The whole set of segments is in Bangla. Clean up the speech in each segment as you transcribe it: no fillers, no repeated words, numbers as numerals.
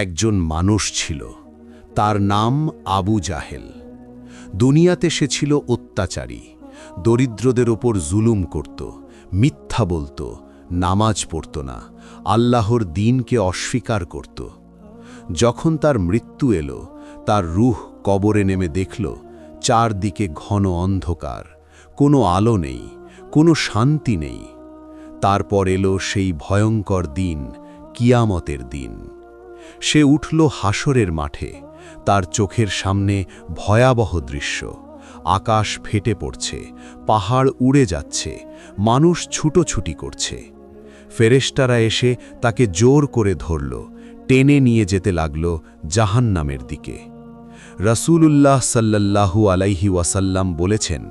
একজন মানুষ ছিল, তার নাম আবু জাহেল। দুনিয়াতে সে ছিল অত্যাচারী, দরিদ্রদের ওপর জুলুম করত, মিথ্যা বলত, নামাজ পড়ত না, আল্লাহর দ্বীনকে অস্বীকার করত। যখন তার মৃত্যু এলো, তার রূহ কবরে নেমে দেখল চারদিকে ঘন অন্ধকার, কোনো আলো নেই, কোনো শান্তি নেই। তারপর এলো সেই ভয়ঙ্কর দিন, কিয়ামতের দিন। সে উঠল হাসরের মাঠে, তার চোখের সামনে ভয়াবহ দৃশ্য। আকাশ ফেটে পড়ছে, পাহাড় উড়ে যাচ্ছে, মানুষ ছুটোছুটি করছে। ফেরেশতারা এসে তাকে জোর করে ধরল, টেনে নিয়ে যেতে লাগল জাহান্নামের দিকে। রাসূলুল্লাহ সাল্লাল্লাহু আলাইহি ওয়াসাল্লাম বলেছেন,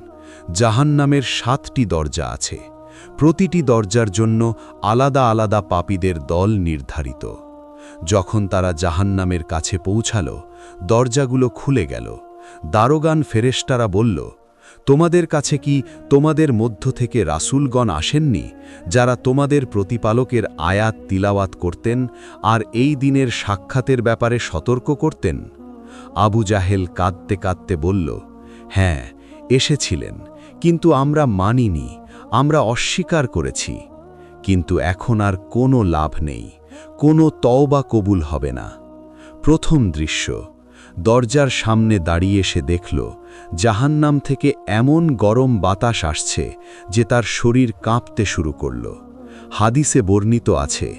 জাহান্নামের 7টি দরজা আছে, প্রতিটি দরজার জন্য আলাদা আলাদা পাপীদের দল নির্ধারিত। যখন তারা জাহান্নামের কাছে পৌঁছাল, দরজাগুলো খুলে গেল। দারোগান ফেরেশতারা বলল, তোমাদের কাছে কি তোমাদের মধ্য থেকে রাসূলগণ আসেননি, যারা তোমাদের প্রতিপালকের আয়াত তিলাওয়াত করতেন আর এই দিনের সাক্ষাতের ব্যাপারে সতর্ক করতেন? আবু জাহেল কাঁদতে কাঁদতে বলল, হ্যাঁ, এসেছিলেন, কিন্তু আমরা মানিনি, আমরা অস্বীকার করেছি। কিন্তু এখন আর কোনো লাভ নেই, কোনো তওবা কবুল হবে না। প্রথম দৃশ্য, দরজার সামনে দাঁড়িয়ে সে দেখল জাহান্নাম থেকে এমন গরম বাতাস আসছে যে তার শরীর কাঁপতে শুরু করল। হাদিসে বর্ণিত আছে,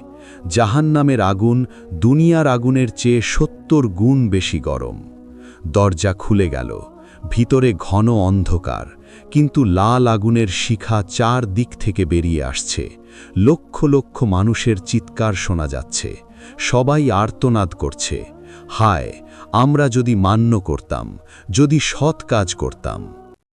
জাহান্নামের আগুন দুনিয়ার আগুনের চেয়ে 70 গুণ বেশি গরম। দরজা খুলে গেল, ভিতরে ঘন অন্ধকার, কিন্তু লাল আগুনের শিখা 4 দিক থেকে বেরিয়ে আসছে। লক্ষ লক্ষ মানুষের চিৎকার শোনা যাচ্ছে, সবাই আর্তনাদ করছে, হায়, আমরা যদি মান্য করতাম, যদি সৎ কাজ করতাম।